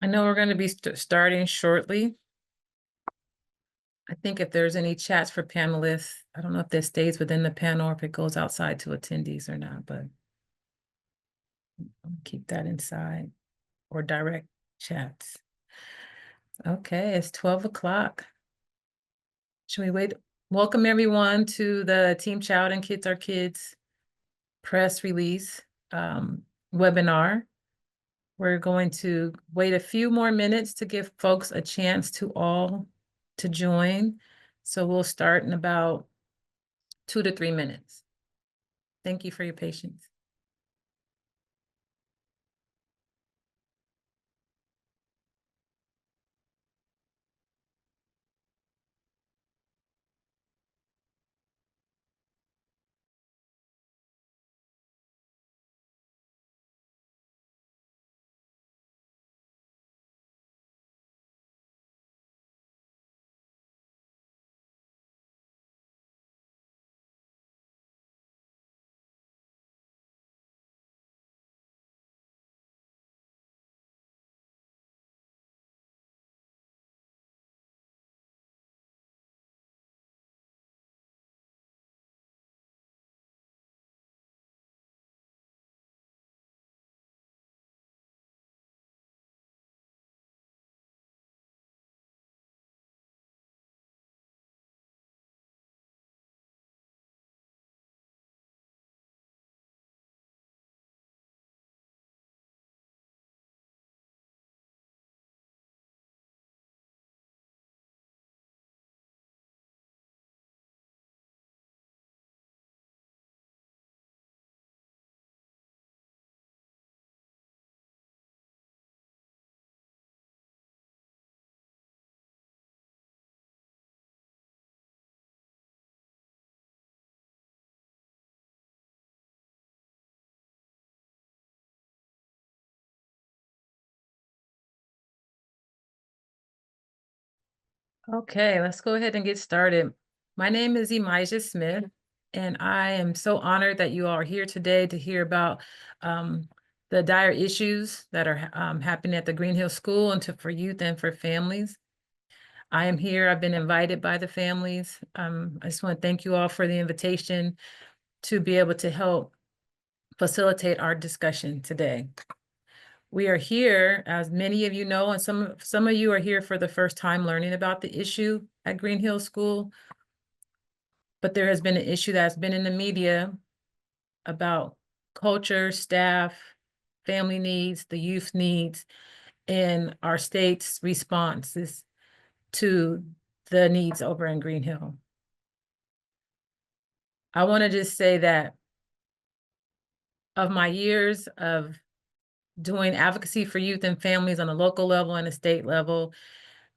I know we're going to be starting shortly. I think if there's any chats for panelists, I don't know if this stays within the panel or if it goes outside to attendees or not, but I'll keep that inside or direct chats. Okay, it's 12 o'clock. Should we wait? Welcome everyone to the TeamChild and KidsAreKids press release webinar. We're going to wait a few more minutes to give folks a chance to join. So we'll start in about 2 to 3 minutes. Thank you for your patience. Okay, let's go ahead and get started. My name is Emijah Smith, and I am so honored that you all are here today to hear about the dire issues that are happening at the Green Hill School and for youth and for families. I am here. I've been invited by the families. I just want to thank you all for the invitation to be able to help facilitate our discussion today. We are here, as many of you know, and some of you are here for the first time learning about the issue at Green Hill School. But there has been an issue that's been in the media about culture, staff, family needs, the youth needs, and our state's responses to the needs over in Green Hill. I want to just say that of my years of doing advocacy for youth and families on a local level and a state level,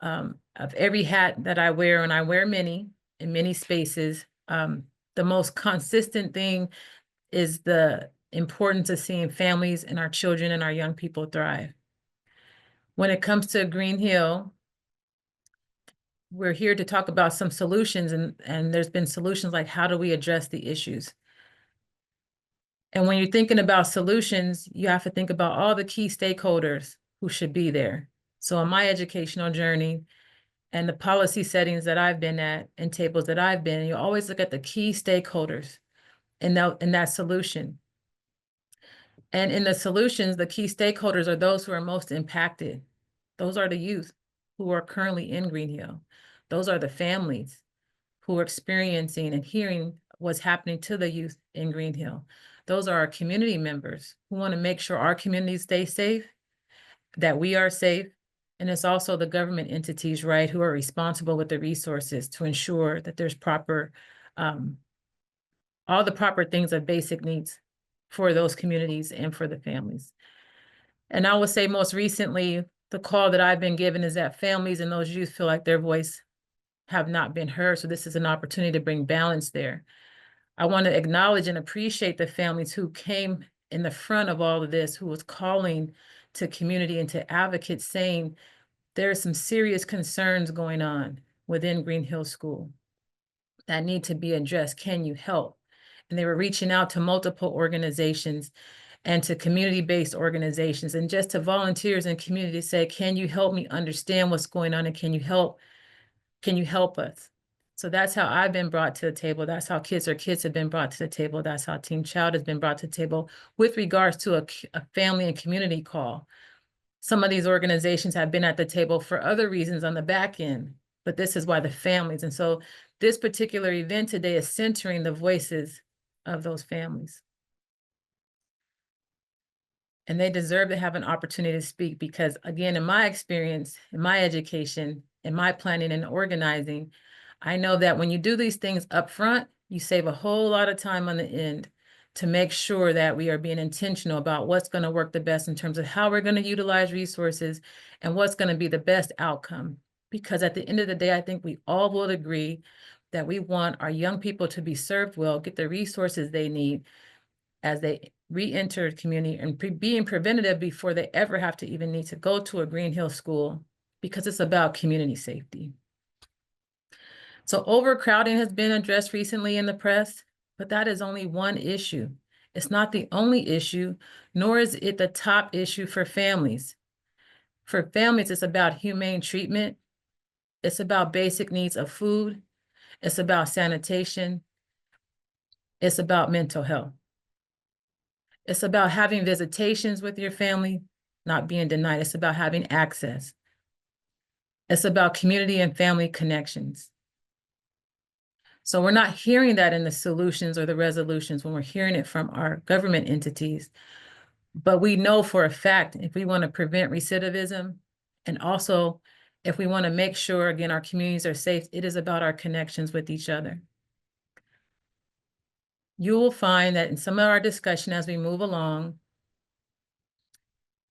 of every hat that I wear, and I wear many in many spaces, the most consistent thing is the importance of seeing families and our children and our young people thrive. When it comes to Green Hill, we're here to talk about some solutions, and there's been solutions like how do we address the issues? And when you're thinking about solutions, you have to think about all the key stakeholders who should be there. So on my educational journey and the policy settings that I've been at and tables that I've been, you always look at the key stakeholders in that solution. And in the solutions, the key stakeholders are those who are most impacted. Those are the youth who are currently in Green Hill. Those are the families who are experiencing and hearing what's happening to the youth in Green Hill. Those are our community members who want to make sure our communities stay safe, that we are safe. And it's also the government entities, right, who are responsible with the resources to ensure that there's proper, all the proper things of basic needs for those communities and for the families. And I would say most recently, the call that I've been given is that families and those youth feel like their voice have not been heard. So this is an opportunity to bring balance there. I want to acknowledge and appreciate the families who came in the front of all of this, who was calling to community and to advocates saying there are some serious concerns going on within Green Hill School that need to be addressed. Can you help? And they were reaching out to multiple organizations. and to community-based organizations, and just to volunteers and community to say, can you help me understand what's going on, and can you help us? So that's how I've been brought to the table. That's how KidsAreKids have been brought to the table. That's how TeamChild has been brought to the table with regards to a family and community call. Some of these organizations have been at the table for other reasons on the back end, but this is why the families. And so this particular event today is centering the voices of those families. And they deserve to have an opportunity to speak because, again, in my experience, in my education, in my planning and organizing, I know that when you do these things up front, you save a whole lot of time on the end to make sure that we are being intentional about what's going to work the best in terms of how we're going to utilize resources and what's going to be the best outcome. Because at the end of the day, I think we all will agree that we want our young people to be served well, get the resources they need as they re-enter the community, and being preventative before they ever have to even need to go to a Green Hill school, because it's about community safety. So overcrowding has been addressed recently in the press, but that is only one issue. It's not the only issue, nor is it the top issue for families. For families, it's about humane treatment. It's about basic needs of food. It's about sanitation. It's about mental health. It's about having visitations with your family, not being denied. It's about having access. It's about community and family connections. So we're not hearing that in the solutions or the resolutions when we're hearing it from our government entities. But we know for a fact, if we want to prevent recidivism, and also if we want to make sure, again, our communities are safe, it is about our connections with each other. You will find that in some of our discussion as we move along,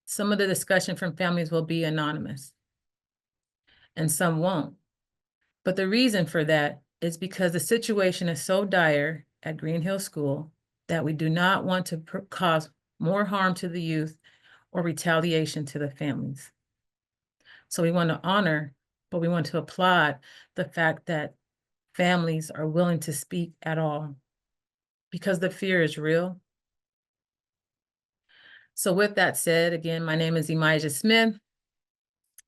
some of the discussion from families will be anonymous and some won't. But the reason for that is because the situation is so dire at Green Hill School that we do not want to cause more harm to the youth or retaliation to the families. So we want to honor, but we want to applaud the fact that families are willing to speak at all, because the fear is real. So with that said, again, my name is Imijah Smith.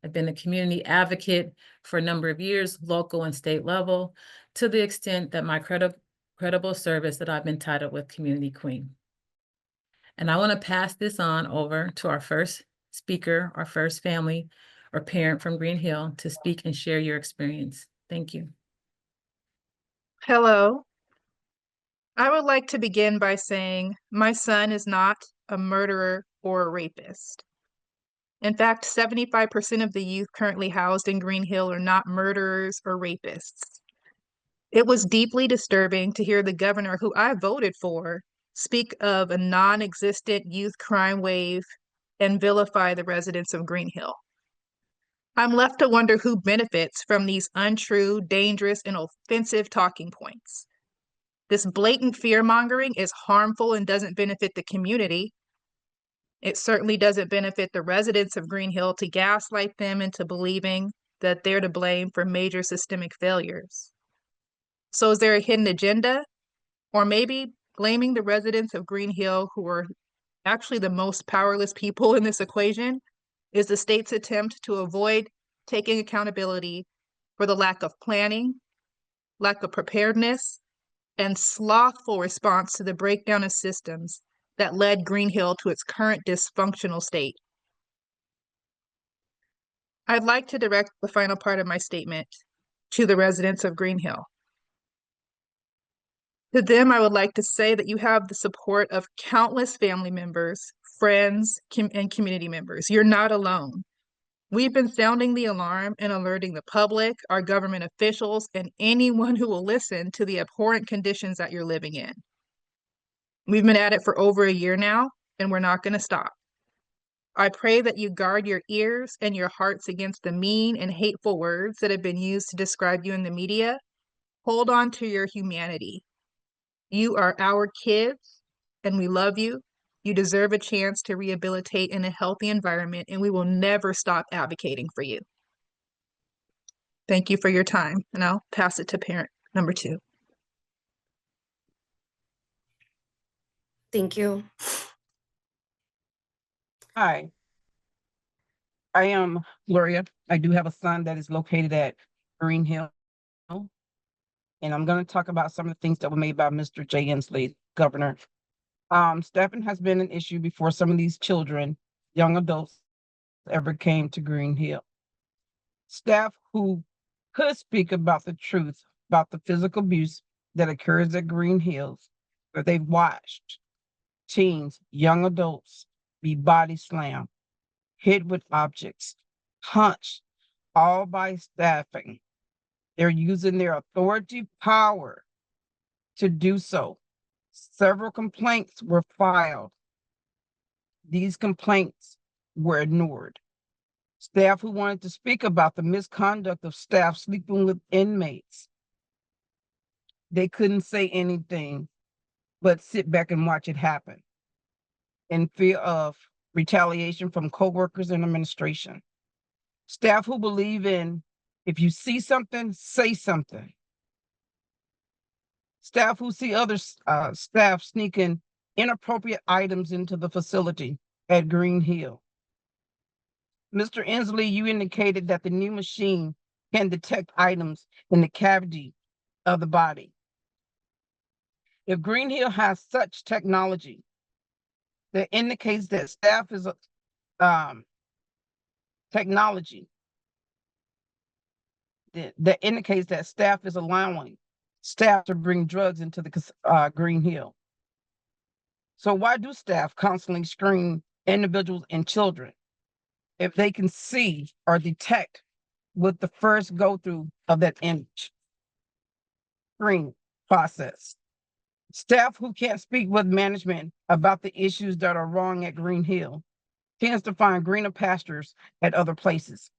I've been a community advocate for a number of years, local and state level, to the extent that my credible service that I've been titled with Community Queen. And I want to pass this on over to our first speaker, our first family or parent from Green Hill, to speak and share your experience. Thank you. Hello. I would like to begin by saying my son is not a murderer or a rapist. In fact, 75% of the youth currently housed in Green Hill are not murderers or rapists. It was deeply disturbing to hear the governor, who I voted for, speak of a non-existent youth crime wave and vilify the residents of Green Hill. I'm left to wonder who benefits from these untrue, dangerous, and offensive talking points. This blatant fear-mongering is harmful and doesn't benefit the community. It certainly doesn't benefit the residents of Green Hill to gaslight them into believing that they're to blame for major systemic failures. So is there a hidden agenda? Or maybe blaming the residents of Green Hill, who are actually the most powerless people in this equation, is the state's attempt to avoid taking accountability for the lack of planning, lack of preparedness, and slothful response to the breakdown of systems that led Green Hill to its current dysfunctional state. I'd like to direct the final part of my statement to the residents of Green Hill. To them, I would like to say that you have the support of countless family members, friends, and community members. You're not alone. We've been sounding the alarm and alerting the public, our government officials, and anyone who will listen to the abhorrent conditions that you're living in. We've been at it for over a year now, and we're not going to stop. I pray that you guard your ears and your hearts against the mean and hateful words that have been used to describe you in the media. Hold on to your humanity. You are our kids, and we love you. You deserve a chance to rehabilitate in a healthy environment, and we will never stop advocating for you. Thank you for your time, and I'll pass it to parent number 2. Thank you. Hi, I am Gloria. I do have a son that is located at Green Hill, and I'm going to talk about some of the things that were made by Mr. J. Inslee, Governor. Staffing has been an issue before some of these children, young adults, ever came to Green Hill. Staff who could speak about the truth about the physical abuse that occurs at Green Hills, where they've watched teens, young adults be body slammed, hit with objects, punched, all by staffing. They're using their authority power to do so. Several complaints were filed. These complaints were ignored. Staff who wanted to speak about the misconduct of staff sleeping with inmates, they couldn't say anything but sit back and watch it happen in fear of retaliation from coworkers and administration. Staff who believe in if you see something, say something. Staff who see other staff sneaking inappropriate items into the facility at Green Hill. Mr. Inslee, you indicated that the new machine can detect items in the cavity of the body. If Green Hill has such technology that indicates that staff is technology that indicates that staff is allowing staff to bring drugs into the Green Hill. So why do staff constantly screen individuals and children if they can see or detect with the first go through of that image screen process? Staff who can't speak with management about the issues that are wrong at Green Hill tends to find greener pastures at other places.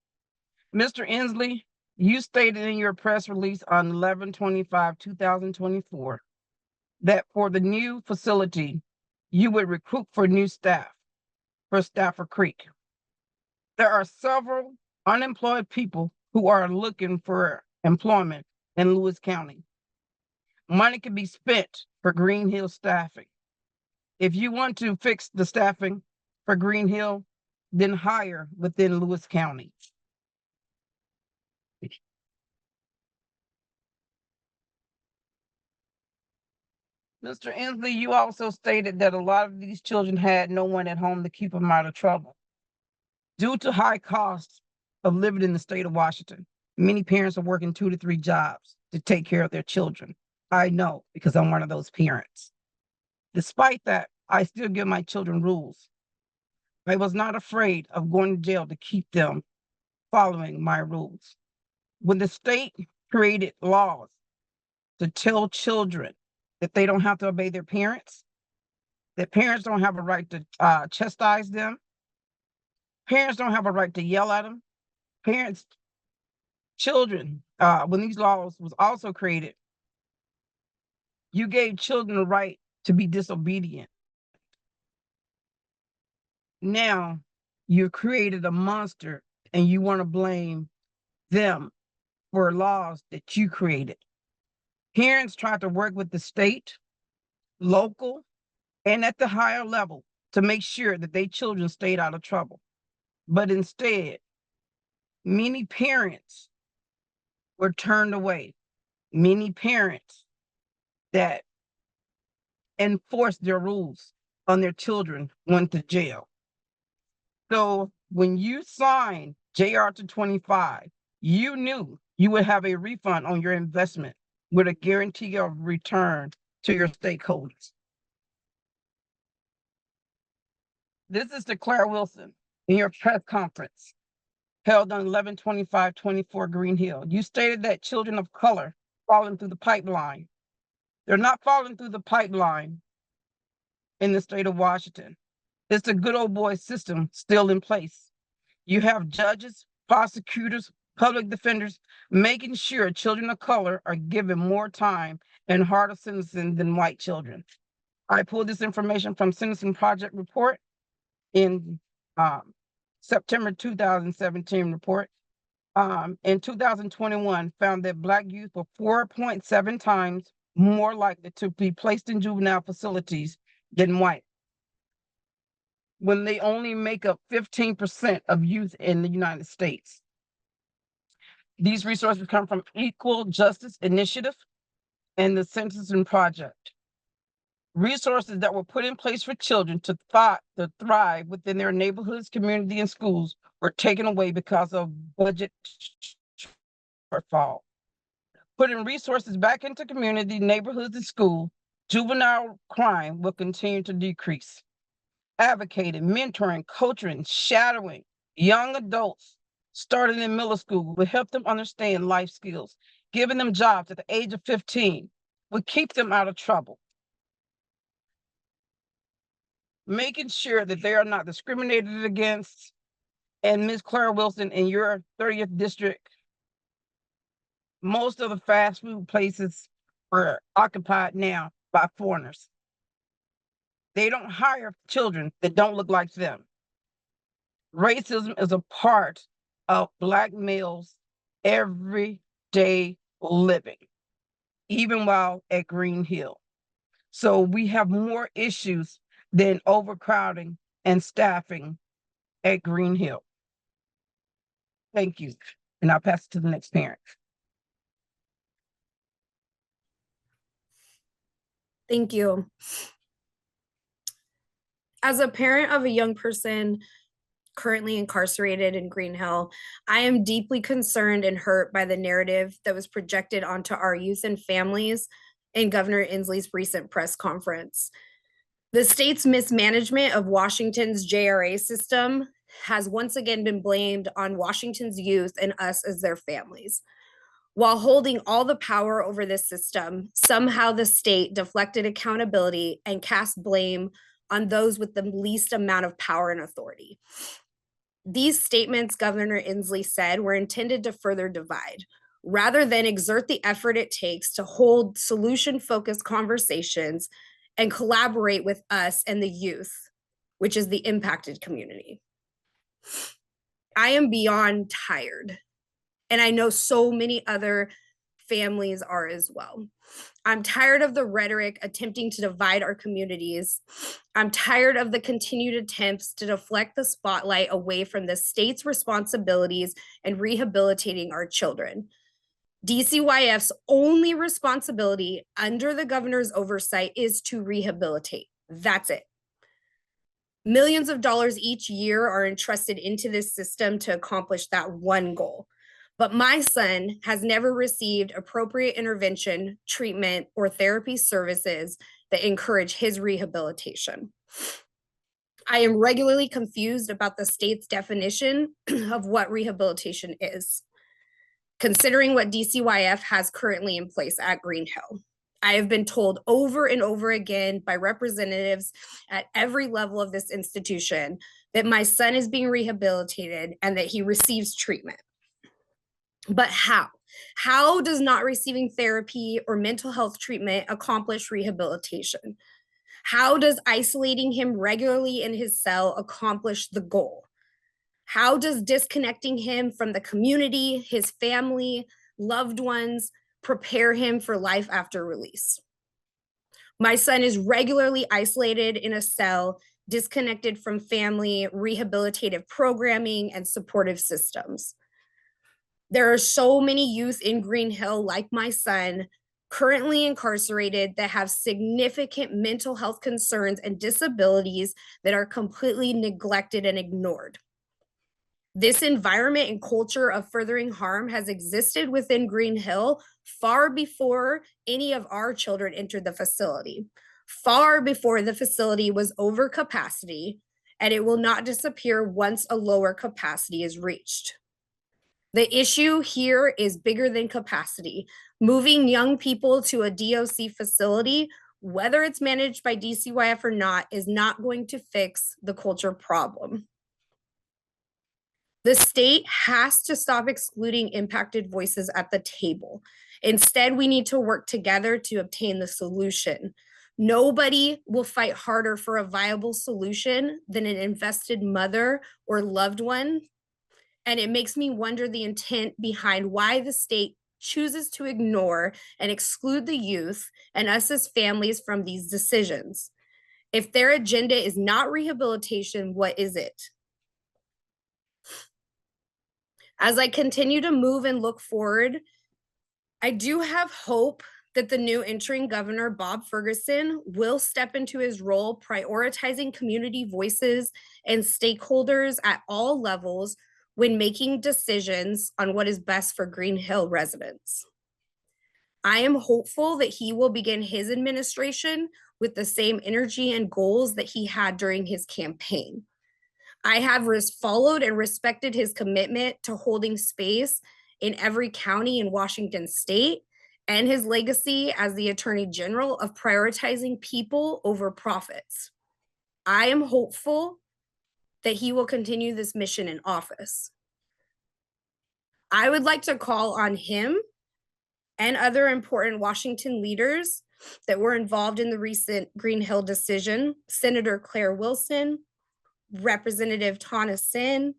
Mr. Inslee, you stated in your press release on 11/25/2024 that for the new facility, you would recruit for new staff for Stafford Creek. There are several unemployed people who are looking for employment in Lewis County. Money can be spent for Green Hill staffing. If you want to fix the staffing for Green Hill, then hire within Lewis County. Mr. Inslee, you also stated that a lot of these children had no one at home to keep them out of trouble. Due to high costs of living in the state of Washington, many parents are working 2 to 3 jobs to take care of their children. I know because I'm one of those parents. Despite that, I still give my children rules. I was not afraid of going to jail to keep them following my rules. When the state created laws to tell children that they don't have to obey their parents, that parents don't have a right to chastise them, parents don't have a right to yell at them, children, when these laws was also created, you gave children the right to be disobedient. Now you've created a monster and you want to blame them for laws that you created. Parents try to work with the state, local, and at the higher level to make sure that their children stayed out of trouble. But instead, many parents were turned away. Many parents that enforced their rules on their children went to jail. So when you signed JR to 25, you knew you would have a refund on your investment with a guarantee of return to your stakeholders. This is Declare Wilson in your press conference held on 11/25/24 Green Hill. You stated that children of color falling through the pipeline. They're not falling through the pipeline in the state of Washington. It's the good old boy system still in place. You have judges, prosecutors, public defenders making sure children of color are given more time and harder sentencing than white children. I pulled this information from Sentencing Project report in September 2017 report. In 2021 found that Black youth were 4.7 times more likely to be placed in juvenile facilities than white. when they only make up 15% of youth in the United States. These resources come from Equal Justice Initiative and the Sentencing Project. Resources that were put in place for children to thrive within their neighborhoods, community, and schools were taken away because of budget shortfall. Putting resources back into community, neighborhoods, and school, juvenile crime will continue to decrease. Advocating, mentoring, coaching, shadowing young adults starting in middle school will help them understand life skills. Giving them jobs at the age of 15 will keep them out of trouble. Making sure that they are not discriminated against. And Ms. Claire Wilson, in your 30th district, most of the fast food places are occupied now by foreigners. They don't hire children that don't look like them. Racism is a part of Black males' everyday living, even while at Green Hill. So we have more issues than overcrowding and staffing at Green Hill. Thank you. And I'll pass it to the next parent. Thank you. As a parent of a young person currently incarcerated in Green Hill, I am deeply concerned and hurt by the narrative that was projected onto our youth and families in Governor Inslee's recent press conference. The state's mismanagement of Washington's JRA system has once again been blamed on Washington's youth and us as their families. While holding all the power over this system, somehow the state deflected accountability and cast blame on those with the least amount of power and authority. These statements Governor Inslee said were intended to further divide, rather than exert the effort it takes to hold solution-focused conversations and collaborate with us and the youth, which is the impacted community. I am beyond tired, and I know so many other families are as well. I'm tired of the rhetoric attempting to divide our communities. I'm tired of the continued attempts to deflect the spotlight away from the state's responsibilities in rehabilitating our children. DCYF's only responsibility under the governor's oversight is to rehabilitate. That's it. Millions of dollars each year are entrusted into this system to accomplish that one goal. But my son has never received appropriate intervention, treatment, or therapy services that encourage his rehabilitation. I am regularly confused about the state's definition of what rehabilitation is, considering what DCYF has currently in place at Green Hill. I have been told over and over again by representatives at every level of this institution that my son is being rehabilitated and that he receives treatment. But how? How does not receiving therapy or mental health treatment accomplish rehabilitation? How does isolating him regularly in his cell accomplish the goal? How does disconnecting him from the community, his family, loved ones, prepare him for life after release? My son is regularly isolated in a cell, disconnected from family, rehabilitative programming, and supportive systems. There are so many youth in Green Hill, like my son, currently incarcerated that have significant mental health concerns and disabilities that are completely neglected and ignored. This environment and culture of furthering harm has existed within Green Hill far before any of our children entered the facility, far before the facility was over capacity, and it will not disappear once a lower capacity is reached. The issue here is bigger than capacity. Moving young people to a DOC facility, whether it's managed by DCYF or not, is not going to fix the culture problem. The state has to stop excluding impacted voices at the table. Instead, we need to work together to obtain the solution. Nobody will fight harder for a viable solution than an invested mother or loved one. And it makes me wonder the intent behind why the state chooses to ignore and exclude the youth and us as families from these decisions. If their agenda is not rehabilitation, what is it? As I continue to move and look forward, I do have hope that the new interim governor, Bob Ferguson, will step into his role, prioritizing community voices and stakeholders at all levels when making decisions on what is best for Green Hill residents. I am hopeful that he will begin his administration with the same energy and goals that he had during his campaign. I have followed and respected his commitment to holding space in every county in Washington state and his legacy as the Attorney General of prioritizing people over profits. I am hopeful that he will continue this mission in office. I would like to call on him and other important Washington leaders that were involved in the recent Green Hill decision, Senator Claire Wilson, Representative Tana Sin,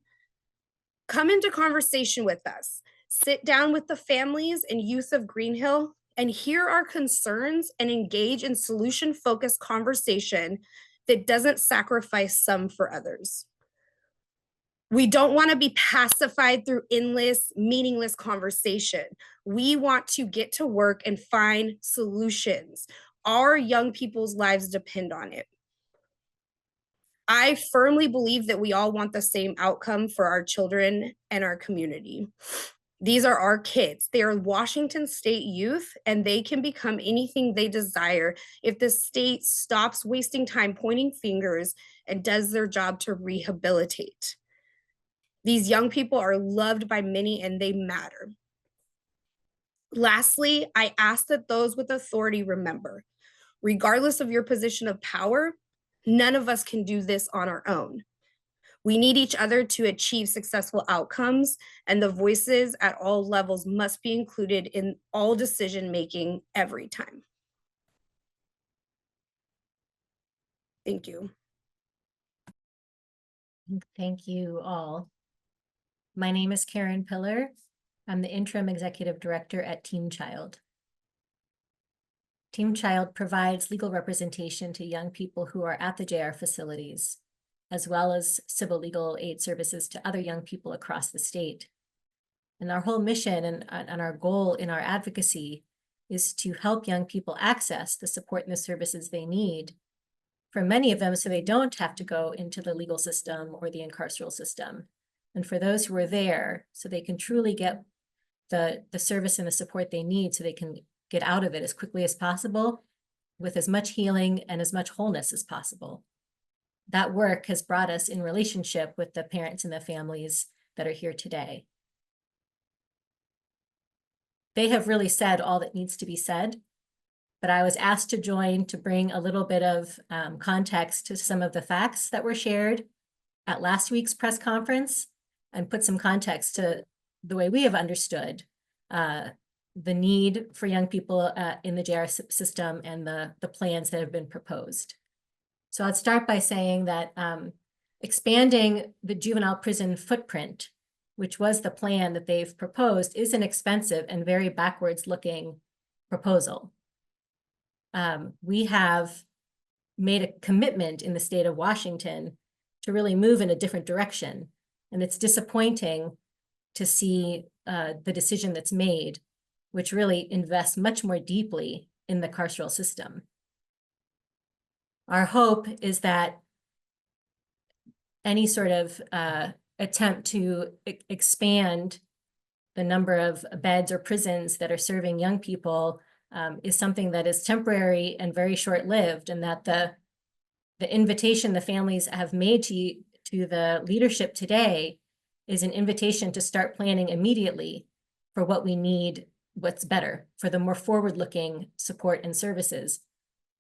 come into conversation with us. Sit down with the families and youth of Green Hill and hear our concerns and engage in solution-focused conversation that doesn't sacrifice some for others. We don't want to be pacified through endless, meaningless conversation. We want to get to work and find solutions. Our young people's lives depend on it. I firmly believe that we all want the same outcome for our children and our community. These are our kids. They are Washington State youth, and they can become anything they desire if the state stops wasting time pointing fingers and does their job to rehabilitate. These young people are loved by many and they matter. Lastly, I ask that those with authority remember, regardless of your position of power, none of us can do this on our own. We need each other to achieve successful outcomes, and the voices at all levels must be included in all decision-making every time. Thank you. Thank you all. My name is Karen Pillar. I'm the Interim Executive Director at TeamChild. TeamChild provides legal representation to young people who are at the JR facilities, as well as civil legal aid services to other young people across the state. And our whole mission and our goal in our advocacy is to help young people access the support and the services they need, for many of them so they don't have to go into the legal system or the incarceral system. And for those who are there, so they can truly get the service and the support they need so they can get out of it as quickly as possible with as much healing and as much wholeness as possible. That work has brought us in relationship with the parents and the families that are here today. They have really said all that needs to be said, but I was asked to join to bring a little bit of context to some of the facts that were shared at last week's press conference and put some context to the way we have understood the need for young people in the JR system and the plans that have been proposed. So I'd start by saying that expanding the juvenile prison footprint, which was the plan that they've proposed, is an expensive and very backwards looking proposal. We have made a commitment in the state of Washington to really move in a different direction. And it's disappointing to see the decision that's made, which really invests much more deeply in the carceral system. Our hope is that any sort of attempt to expand the number of beds or prisons that are serving young people is something that is temporary and very short-lived, and that the invitation the families have made to the leadership today is an invitation to start planning immediately for what we need, what's better, for the more forward-looking support and services,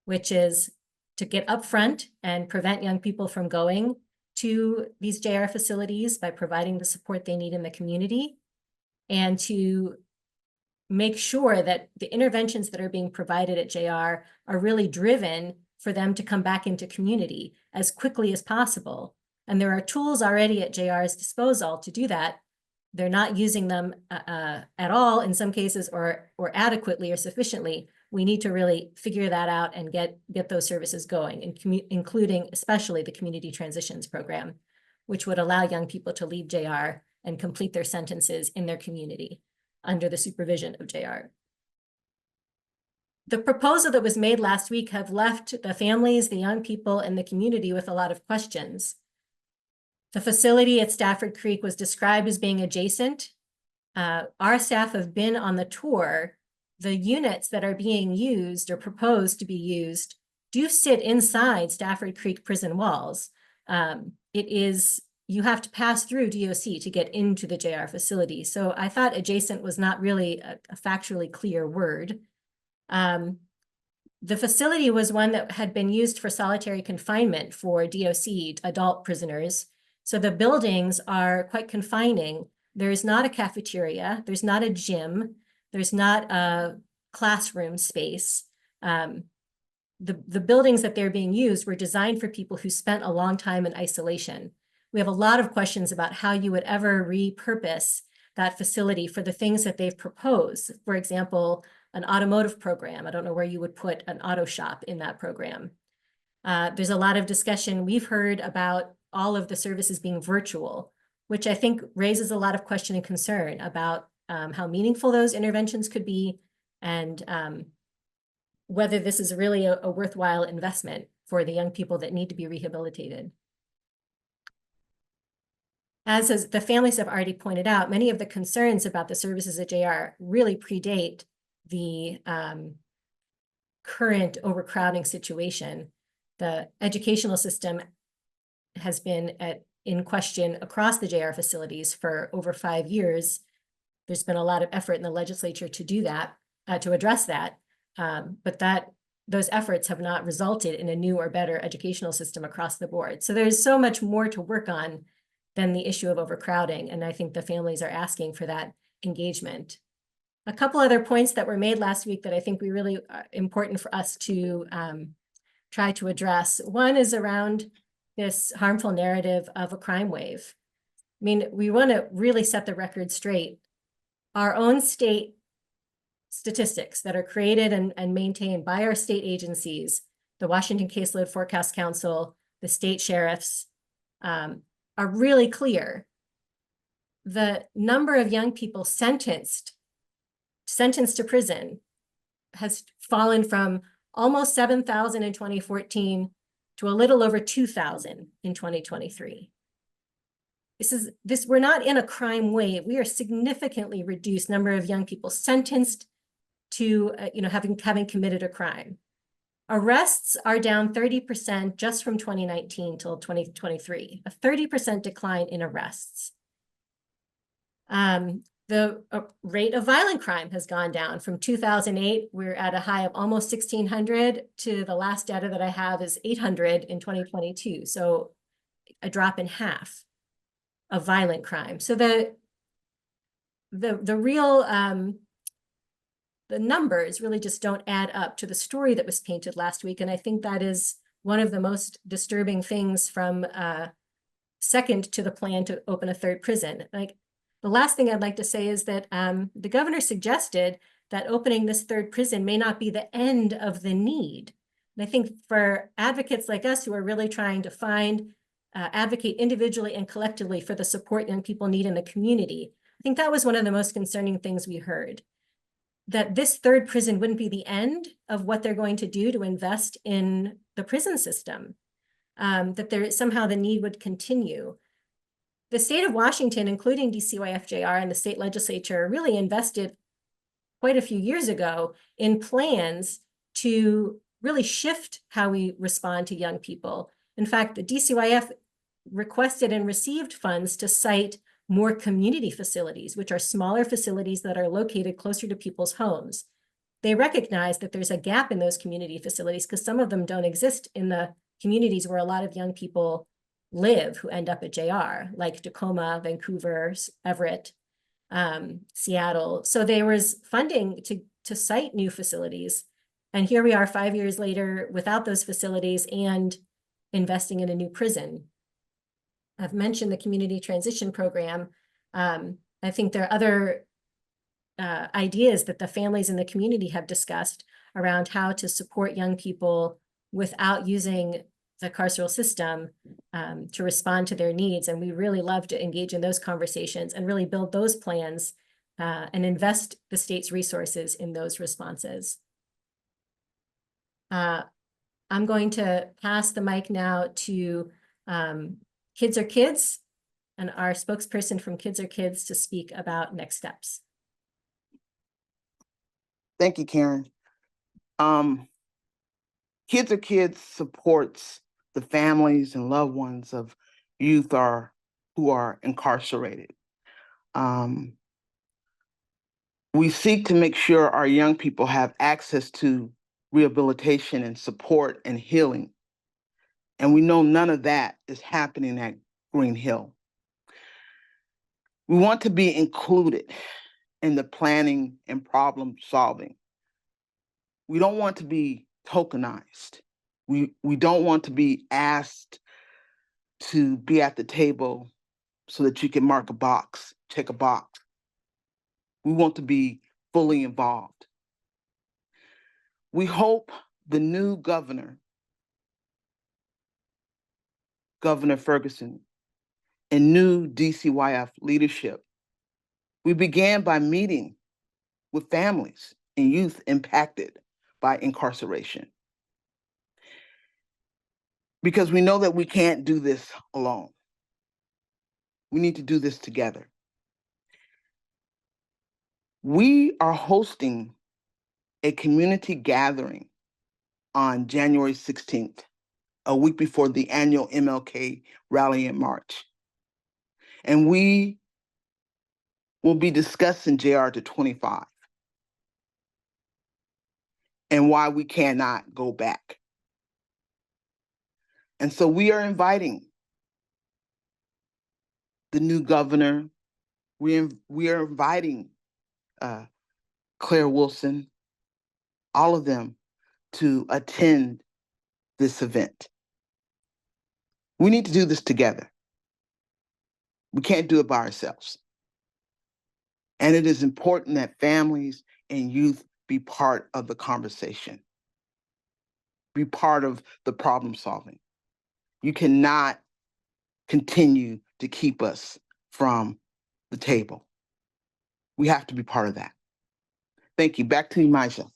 which is to get upfront and prevent young people from going to these JR facilities by providing the support they need in the community, and to make sure that the interventions that are being provided at JR are really driven for them to come back into community as quickly as possible. And there are tools already at JR's disposal to do that. They're not using them at all in some cases, or adequately or sufficiently, we need to really figure that out and get those services going, including especially the community transitions program, which would allow young people to leave JR and complete their sentences in their community under the supervision of JR. The proposal that was made last week have left the families, the young people, and the community with a lot of questions. The facility at Stafford Creek was described as being adjacent. Our staff have been on the tour. The units that are being used or proposed to be used do sit inside Stafford Creek prison walls. You have to pass through DOC to get into the JR facility. So I thought adjacent was not really a factually clear word. The facility was one that had been used for solitary confinement for DOC adult prisoners. So the buildings are quite confining. There's not a cafeteria, there's not a gym, there's not a classroom space. The buildings that they're being used were designed for people who spent a long time in isolation. We have a lot of questions about how you would ever repurpose that facility for the things that they've proposed. For example, an automotive program. I don't know where you would put an auto shop in that program. There's a lot of discussion we've heard about all of the services being virtual, which I think raises a lot of question and concern about how meaningful those interventions could be and whether this is really a worthwhile investment for the young people that need to be rehabilitated. As the families have already pointed out, many of the concerns about the services at JR really predate the current overcrowding situation. The educational system has been in question across the JR facilities for over 5 years. There's been a lot of effort in the legislature to do that, to address that, but those efforts have not resulted in a new or better educational system across the board. So there's so much more to work on than the issue of overcrowding, and I think the families are asking for that engagement. A couple other points that were made last week that I think we really are important for us to try to address. One is around this harmful narrative of a crime wave. I mean, we want to really set the record straight. Our own state statistics that are created and maintained by our state agencies, the Washington Caseload Forecast Council, the state sheriffs, are really clear. The number of young people sentenced to prison has fallen from almost 7,000 in 2014 to a little over 2,000 in 2023. We're not in a crime wave. We are significantly reduced number of young people sentenced to having committed a crime. Arrests are down 30% just from 2019 till 2023, a 30% decline in arrests. The rate of violent crime has gone down from 2008. We're at a high of almost 1,600 to the last data that I have is 800 in 2022. So a drop in half of violent crime. So the numbers really just don't add up to the story that was painted last week. And I think that is one of the most disturbing things from second to the plan to open a third prison. The last thing I'd like to say is that the governor suggested that opening this third prison may not be the end of the need. And I think for advocates like us who are really trying to advocate individually and collectively for the support young people need in the community, I think that was one of the most concerning things we heard. That this third prison wouldn't be the end of what they're going to do to invest in the prison system, that somehow the need would continue. The state of Washington, including DCYF JR and the state legislature, really invested quite a few years ago in plans to really shift how we respond to young people. In fact, the DCYF requested and received funds to site more community facilities, which are smaller facilities that are located closer to people's homes. They recognize that there's a gap in those community facilities because some of them don't exist in the communities where a lot of young people live who end up at JR, like Tacoma, Vancouver, Everett, Seattle. So there was funding to site new facilities. And here we are 5 years later without those facilities and investing in a new prison. I've mentioned the community transition program. I think there are other ideas that the families in the community have discussed around how to support young people without using the carceral system to respond to their needs. And we really love to engage in those conversations and really build those plans and invest the state's resources in those responses. I'm going to pass the mic now to KidsAreKids and our spokesperson from KidsAreKids to speak about next steps. Thank you, Karen. KidsAreKids supports the families and loved ones of youth who are incarcerated. We seek to make sure our young people have access to rehabilitation and support and healing. And we know none of that is happening at Green Hill. We want to be included in the planning and problem solving. We don't want to be tokenized. We don't want to be asked to be at the table so that you can mark a box, check a box. We want to be fully involved. We hope the new governor, Governor Ferguson, and new DCYF leadership, we began by meeting with families and youth impacted by incarceration. Because we know that we can't do this alone. We need to do this together. We are hosting a community gathering on January 16th, a week before the annual MLK rally and march. And we will be discussing JR to 25 and why we cannot go back. And so we are inviting the new governor. We are inviting Claire Wilson, all of them, to attend this event. We need to do this together. We can't do it by ourselves. And it is important that families and youth be part of the conversation, be part of the problem solving. You cannot continue to keep us from the table. We have to be part of that. Thank you. Back to you, Maisha.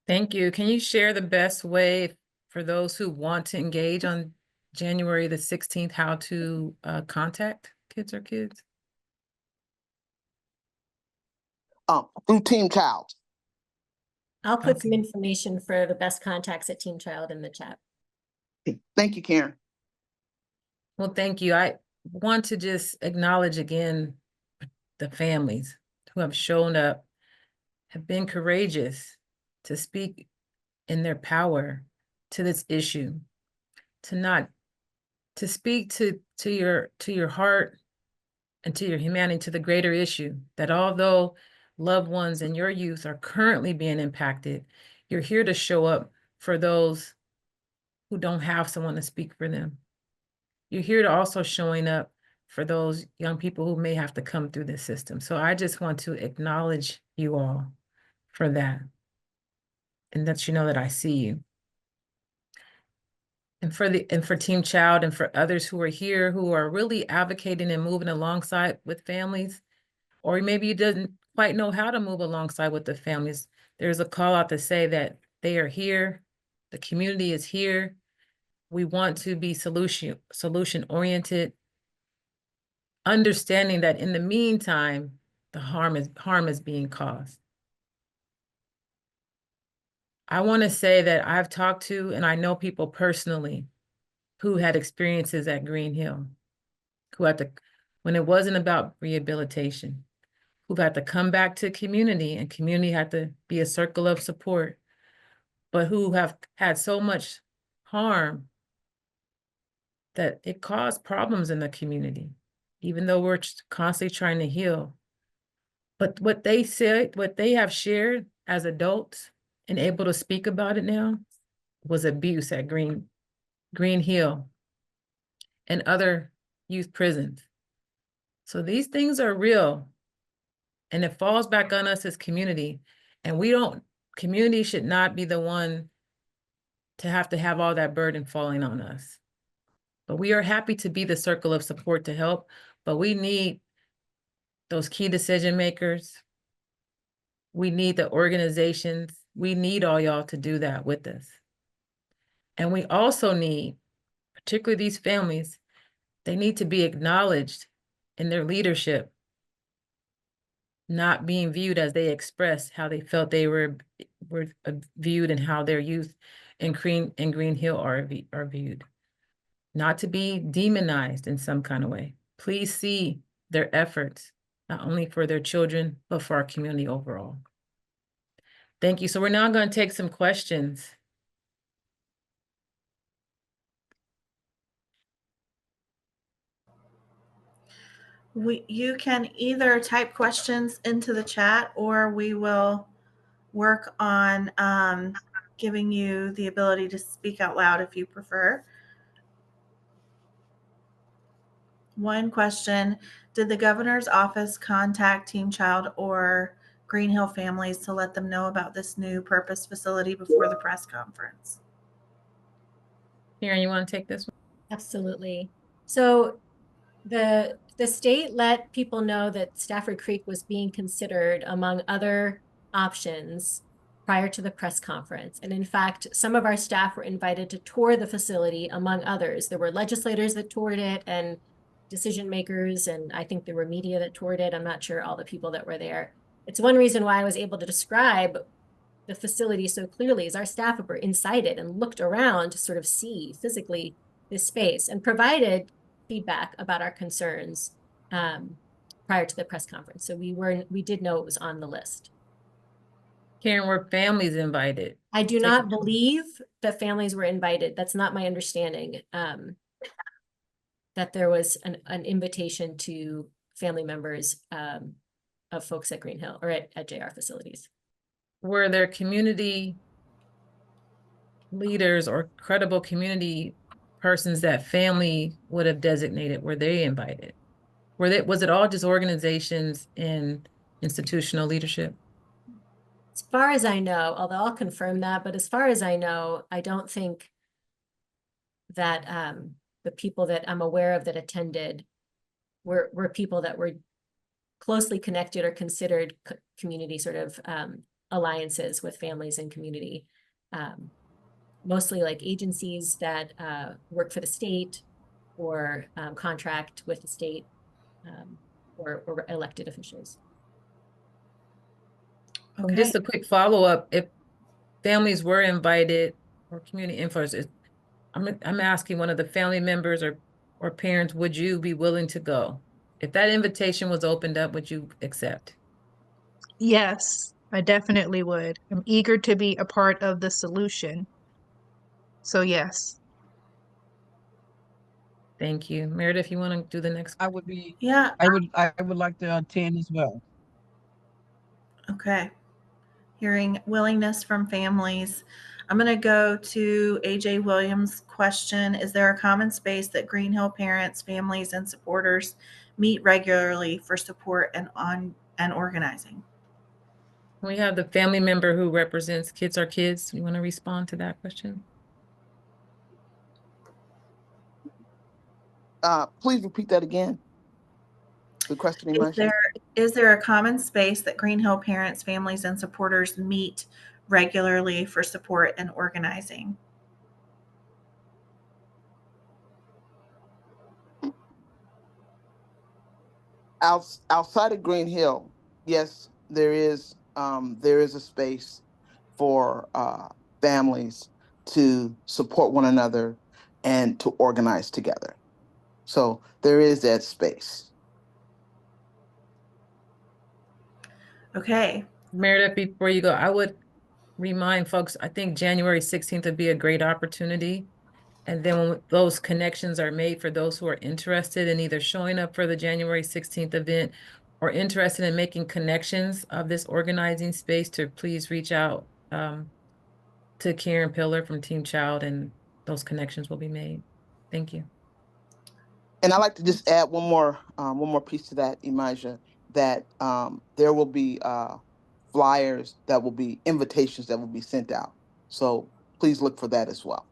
Thank you. Can you share the best way for those who want to engage on January the 16th, how to contact KidsAreKids? Through TeamChild. I'll put some Okay. information for the best contacts at TeamChild in the chat. Thank you, Karen. Well, thank you. I want to just acknowledge again the families who have shown up, have been courageous to speak in their power to this issue, to speak to your heart and to your humanity, to the greater issue, that although loved ones and your youth are currently being impacted, you're here to show up for those who don't have someone to speak for them. You're here to also showing up for those young people who may have to come through this system. So I just want to acknowledge you all for that, and that you know that I see you. And for TeamChild and for others who are here who are really advocating and moving alongside with families, or maybe you didn't quite know how to move alongside with the families, there's a call out to say that they are here, the community is here. We want to be solution oriented, understanding that in the meantime, the harm is being caused. I want to say that I've talked to, and I know people personally who had experiences at Green Hill, who had to, when it wasn't about rehabilitation, who've had to come back to community, and community had to be a circle of support, but who have had so much harm that it caused problems in the community, even though we're constantly trying to heal. But what they said, what they have shared as adults and able to speak about it now, was abuse at Green Hill and other youth prisons. So these things are real. And it falls back on us as community. And community should not be the one to have all that burden falling on us. But we are happy to be the circle of support to help, but we need those key decision makers. We need the organizations. We need all y'all to do that with us. And we also need, particularly these families, they need to be acknowledged in their leadership, not being viewed as they express how they felt they were viewed and how their youth in Green Hill are viewed. Not to be demonized in some kind of way. Please see their efforts, not only for their children, but for our community overall. Thank you. So we're now going to take some questions. You can either type questions into the chat, or we will work on giving you the ability to speak out loud if you prefer. One question: did the governor's office contact TeamChild or Green Hill families to let them know about this new purpose facility before the press conference? Karen, you want to take this one? Absolutely. So the state let people know that Stafford Creek was being considered among other options prior to the press conference. And in fact, some of our staff were invited to tour the facility, among others. There were legislators that toured it and decision makers, and I think there were media that toured it. I'm not sure all the people that were there. It's one reason why I was able to describe the facility so clearly, is our staff were inside it and looked around to sort of see physically this space and provided feedback about our concerns prior to the press conference. So we did know it was on the list. Karen, were families invited? I do not believe that families were invited. That's not my understanding. That there was an invitation to family members of folks at Green Hill or at JR facilities. Were there community leaders or credible community persons that family would have designated? Were they invited? Was it all just organizations and institutional leadership? As far as I know, although I'll confirm that, but as far as I know, I don't think that the people that I'm aware of that attended were people that were closely connected or considered community sort of alliances with families and community. Mostly like agencies that work for the state or contract with the state or elected officials. Okay. Just a quick follow-up. If families were invited or community influencers, I'm asking one of the family members or parents, would you be willing to go? If that invitation was opened up, would you accept? Yes, I definitely would. I'm eager to be a part of the solution. So yes. Thank you. Meredith, you want to do the next? I would be, Yeah. I would like to attend as well. Okay. Hearing willingness from families. I'm going to go to AJ Williams' question. Is there a common space that Green Hill parents, families, and supporters meet regularly for support and organizing? We have the family member who represents KidsAreKids. You want to respond to that question? Please repeat that again. The question Is there a common space that Green Hill parents, families, and supporters meet regularly for support and organizing? Outside of Green Hill, yes, there is a space for families to support one another and to organize together. So there is that space. Okay. Meredith, before you go, I would remind folks, I think January 16th would be a great opportunity. And then when those connections are made for those who are interested in either showing up for the January 16th event or interested in making connections of this organizing space, to please reach out to Karen Pillar from TeamChild, and those connections will be made. Thank you. And I'd like to just add one more piece to that, Imajah. that there will be flyers that will be invitations that will be sent out. So please look for that as well.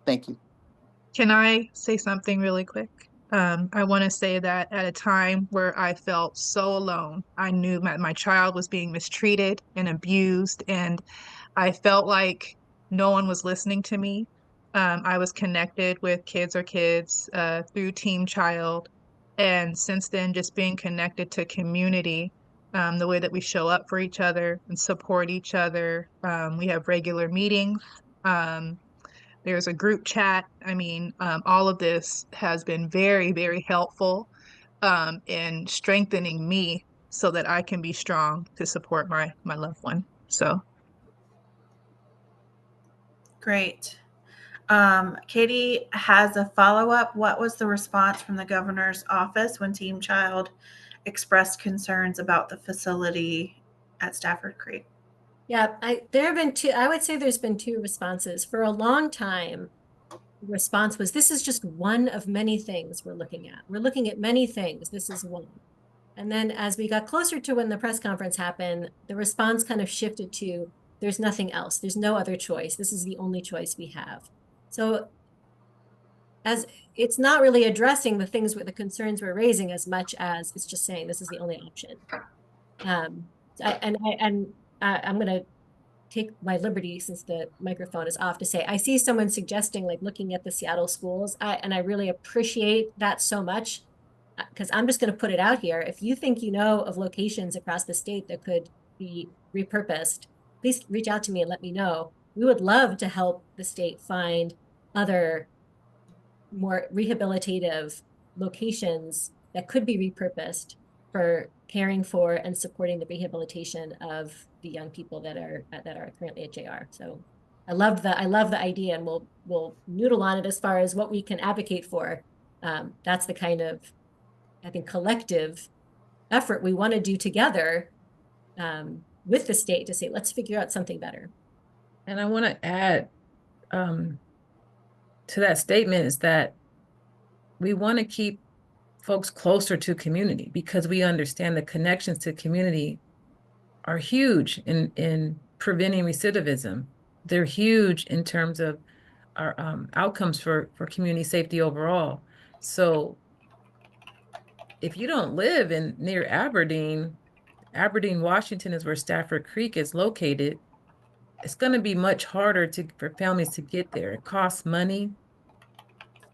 Thank you. Can I say something really quick? I want to say that at a time where I felt so alone, I knew my child was being mistreated and abused, and I felt like no one was listening to me. I was connected with KidsAreKids through TeamChild, and since then, just being connected to community, the way that we show up for each other and support each other. We have regular meetings. There's a group chat. I mean, all of this has been very, very helpful in strengthening me so that I can be strong to support my loved one. So Great. Katie has a follow-up. What was the response from the governor's office when TeamChild expressed concerns about the facility at Stafford Creek? Yeah, there have been two, I would say there's been two responses. For a long time, the response was, this is just one of many things we're looking at. We're looking at many things. This is one. And then as we got closer to when the press conference happened, the response kind of shifted to, there's nothing else. There's no other choice. This is the only choice we have. So as it's not really addressing the things with the concerns we're raising as much as it's just saying this is the only option. I'm going to take my liberty, since the microphone is off, to say I see someone suggesting like looking at the Seattle schools, and I really appreciate that so much, because I'm just going to put it out here. If you think you know of locations across the state that could be repurposed, please reach out to me and let me know. We would love to help the state find other more rehabilitative locations that could be repurposed for caring for and supporting the rehabilitation of the young people that are currently at JR. So I love the idea, and we'll noodle on it as far as what we can advocate for. That's the kind of, I think, collective effort we want to do together with the state to say, let's figure out something better. And I want to add to that statement is that we want to keep folks closer to community, because we understand the connections to community are huge in preventing recidivism. They're huge in terms of our outcomes for community safety overall. So if you don't live near Aberdeen, Washington is where Stafford Creek is located, it's going to be much harder for families to get there. It costs money,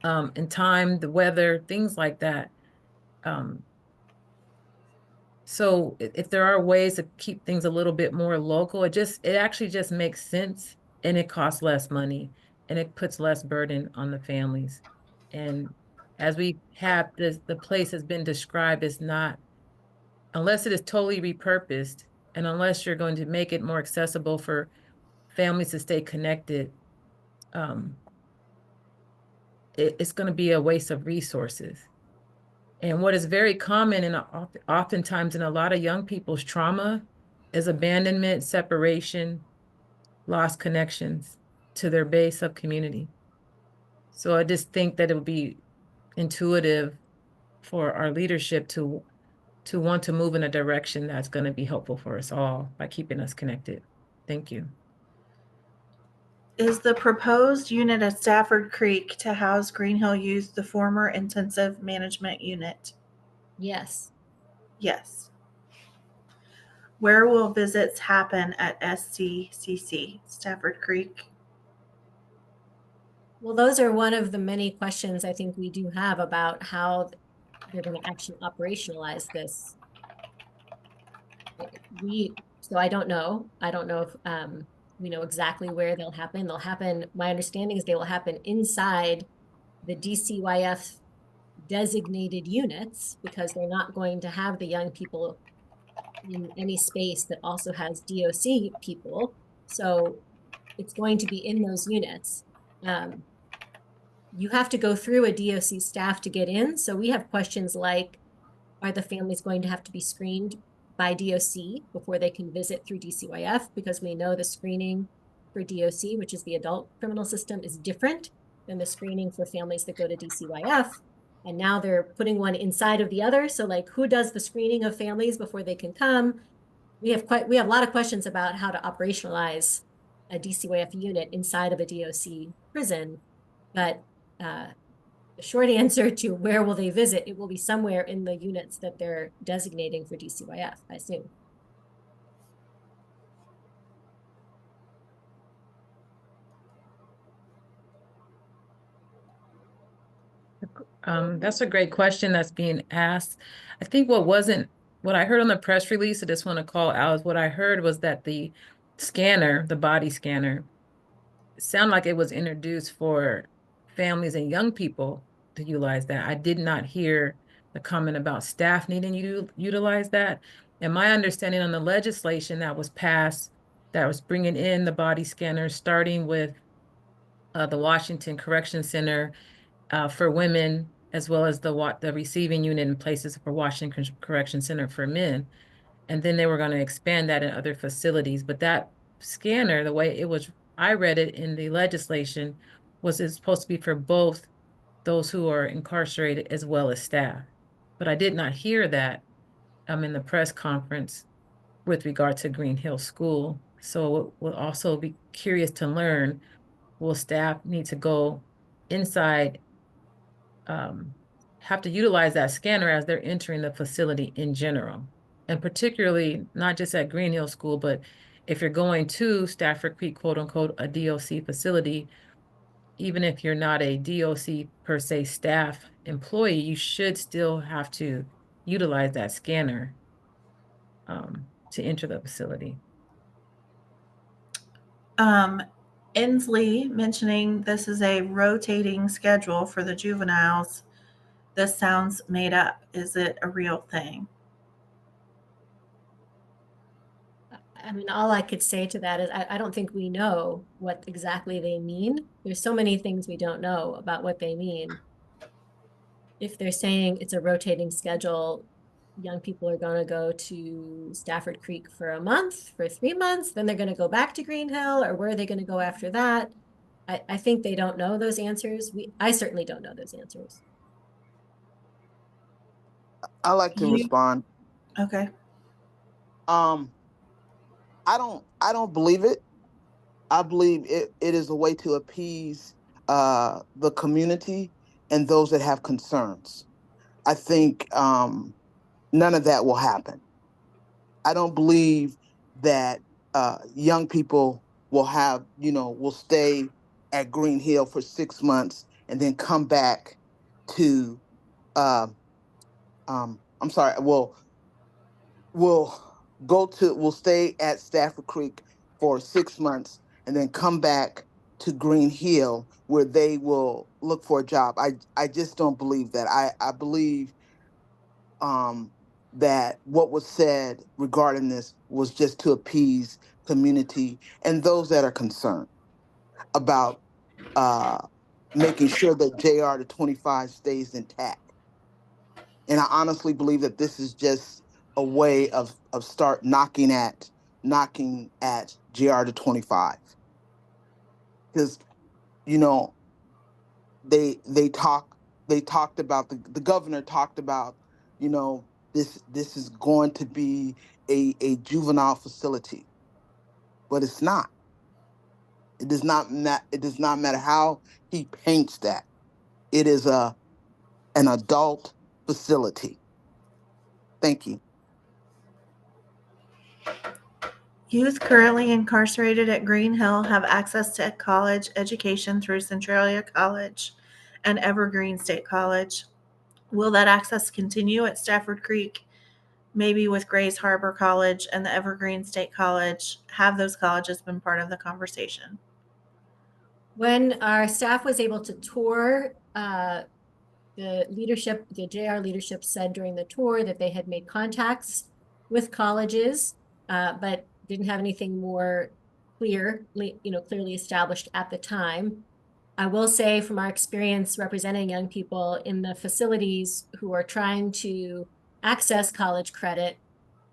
and time, the weather, things like that. So if there are ways to keep things a little bit more local, it actually just makes sense, and it costs less money, and it puts less burden on the families. And as we have this, the place has been described as not, unless it is totally repurposed, and unless you're going to make it more accessible for families to stay connected, it's going to be a waste of resources. And what is very common and oftentimes in a lot of young people's trauma is abandonment, separation, lost connections to their base of community. So I just think that it would be intuitive for our leadership to want to move in a direction that's going to be helpful for us all by keeping us connected. Thank you. Is the proposed unit at Stafford Creek to house Green Hill Youth the former intensive management unit? Yes. Yes. Where will visits happen at SCCC, Stafford Creek? Well, those are one of the many questions I think we do have about how they're going to actually operationalize this. So I don't know. I don't know if we know exactly where they'll happen. My understanding is they will happen inside the DCYF designated units, because they're not going to have the young people in any space that also has DOC people. So it's going to be in those units. You have to go through a DOC staff to get in. So we have questions like, are the families going to have to be screened by DOC before they can visit through DCYF? Because we know the screening for DOC, which is the adult criminal system, is different than the screening for families that go to DCYF. And now they're putting one inside of the other. So like, who does the screening of families before they can come? We have a lot of questions about how to operationalize a DCYF unit inside of a DOC prison. But the short answer to where will they visit, it will be somewhere in the units that they're designating for DCYF, I assume. That's a great question that's being asked. I think what I heard on the press release, I just want to call out, what I heard was that the scanner, the body scanner, sounded like it was introduced for families and young people to utilize that. I did not hear the comment about staff needing to utilize that. And my understanding on the legislation that was passed, that was bringing in the body scanner, starting with the Washington Corrections Center for women, as well as the receiving unit in places for Washington Correction Center for men. And then they were going to expand that in other facilities. But that scanner, the way it was, I read it in the legislation, was it's supposed to be for both those who are incarcerated as well as staff. But I did not hear that in the press conference with regard to Green Hill School. So we'll also be curious to learn, will staff need to go inside, have to utilize that scanner as they're entering the facility in general? And particularly not just at Green Hill School, but if you're going to Stafford Creek, quote unquote, a DOC facility, even if you're not a DOC per se staff employee, you should still have to utilize that scanner to enter the facility. Inslee mentioning this is a rotating schedule for the juveniles. This sounds made up. Is it a real thing? I mean, all I could say to that is I don't think we know what exactly they mean. There's so many things we don't know about what they mean. If they're saying it's a rotating schedule, young people are going to go to Stafford Creek for a month, for 3 months, then they're going to go back to Green Hill, or where are they going to go after that? I think they don't know those answers. I certainly don't know those answers. I like to respond. Okay. I don't believe it. I believe it is a way to appease the community and those that have concerns. I think none of that will happen. I don't believe that young people will stay at Green Hill for 6 months and then come back to, I'm sorry, we'll stay at Stafford Creek for 6 months and then come back to Green Hill where they will look for a job. I just don't believe that. I believe that what was said regarding this was just to appease community and those that are concerned about making sure that JR to 25 stays intact. And I honestly believe that this is just a way of start knocking at JR to 25. Because, you know, they talked about the governor talked about, this is going to be a juvenile facility, but it's not. It does not matter how he paints that. It is an adult facility. Thank you. Youth currently incarcerated at Green Hill have access to college education through Centralia College and Evergreen State College. Will that access continue at Stafford Creek, maybe with Grays Harbor College and the Evergreen State College? Have those colleges been part of the conversation? When our staff was able to tour, the JR leadership said during the tour that they had made contacts with colleges, but didn't have anything more clearly established at the time. I will say from our experience representing young people in the facilities who are trying to access college credit,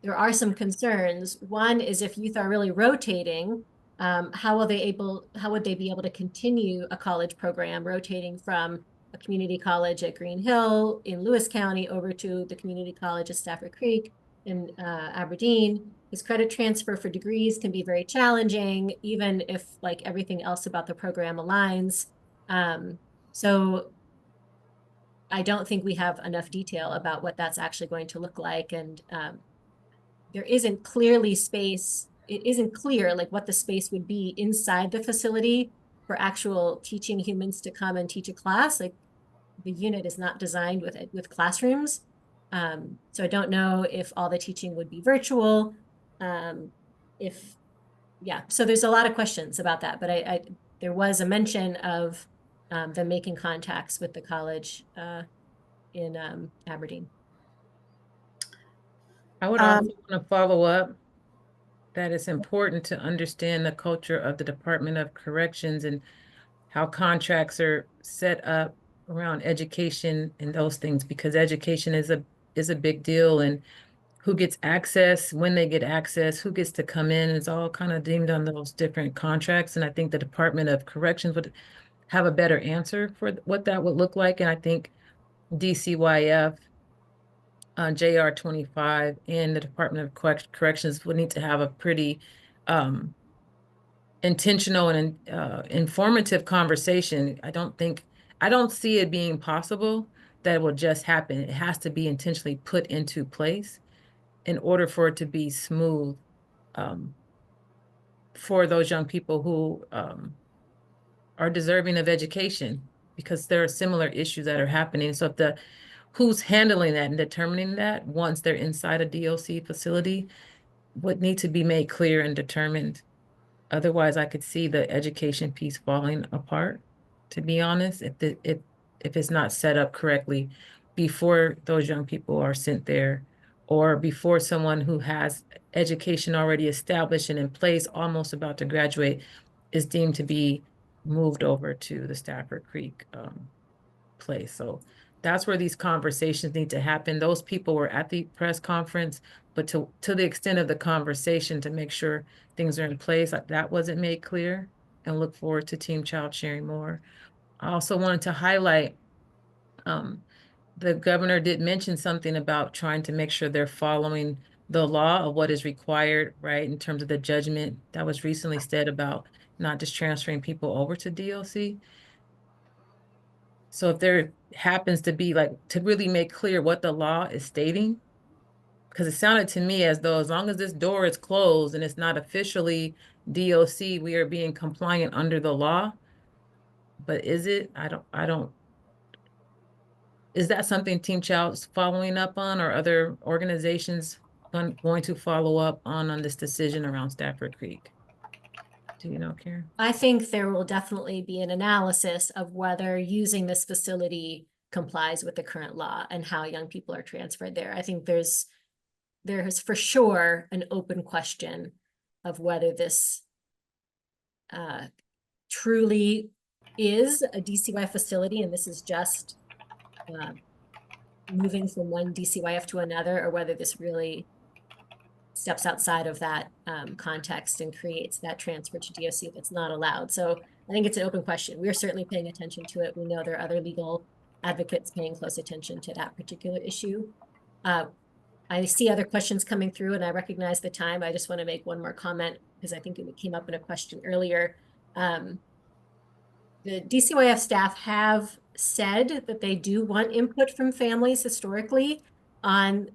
there are some concerns. One is if youth are really rotating, how would they be able to continue a college program rotating from a community college at Green Hill in Lewis County over to the community college at Stafford Creek in Aberdeen. His credit transfer for degrees can be very challenging, even if like everything else about the program aligns. So I don't think we have enough detail about what that's actually going to look like. And there isn't clearly space. It isn't clear like what the space would be inside the facility for actual teaching humans to come and teach a class. Like the unit is not designed with classrooms. So I don't know if all the teaching would be virtual. So there's a lot of questions about that, but there was a mention of them making contacts with the college in Aberdeen. I would also want to follow up that it's important to understand the culture of the Department of Corrections and how contracts are set up around education and those things, because education is a big deal, and who gets access, when they get access, who gets to come in, it's all kind of deemed on those different contracts. And I think the Department of Corrections would have a better answer for what that would look like. And I think DCYF, JR 25, and the Department of Corrections would need to have a pretty intentional and informative conversation. I don't see it being possible that it will just happen. It has to be intentionally put into place in order for it to be smooth for those young people who are deserving of education, because there are similar issues that are happening. So if who's handling that and determining that once they're inside a DOC facility would need to be made clear and determined. Otherwise, I could see the education piece falling apart, to be honest, if it's not set up correctly before those young people are sent there, or before someone who has education already established and in place, almost about to graduate, is deemed to be moved over to the Stafford Creek place. So that's where these conversations need to happen. Those people were at the press conference, but to the extent of the conversation, to make sure things are in place, that wasn't made clear, and look forward to TeamChild sharing more. I also wanted to highlight, the governor did mention something about trying to make sure they're following the law of what is required, right, in terms of the judgment that was recently said about not just transferring people over to DOC. So if there happens to be, like, to really make clear what the law is stating, because it sounded to me as though as long as this door is closed and it's not officially DOC, we are being compliant under the law. But is it? I don't. Is that something TeamChild's following up on, or other organizations going to follow up on this decision around Stafford Creek? Do you know, Karen? I think there will definitely be an analysis of whether using this facility complies with the current law and how young people are transferred there. I think there is for sure an open question of whether this truly is a DCYF facility, and this is just moving from one DCYF to another, or whether this really steps outside of that context and creates that transfer to DOC that's not allowed. So I think it's an open question. We're certainly paying attention to it. We know there are other legal advocates paying close attention to that particular issue. I see other questions coming through, and I recognize the time. I just want to make one more comment because I think it came up in a question earlier. The DCYF staff have said that they do want input from families historically on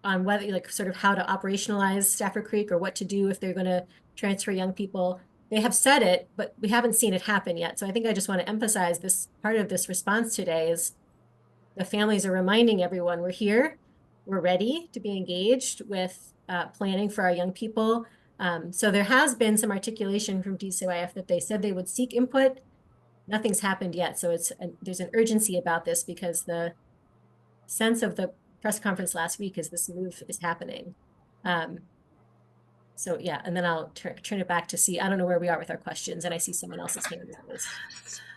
whether, like, sort of how to operationalize Stafford Creek, or what to do if they're going to transfer young people. They have said it, but we haven't seen it happen yet. So I think I just want to emphasize this part of this response today is the families are reminding everyone we're here, we're ready to be engaged with planning for our young people. So there has been some articulation from DCYF that they said they would seek input. Nothing's happened yet. So there's an urgency about this, because the sense of the press conference last week is this move is happening. So yeah, and then I'll turn it back to see, I don't know where we are with our questions, and I see someone else's hand is raised.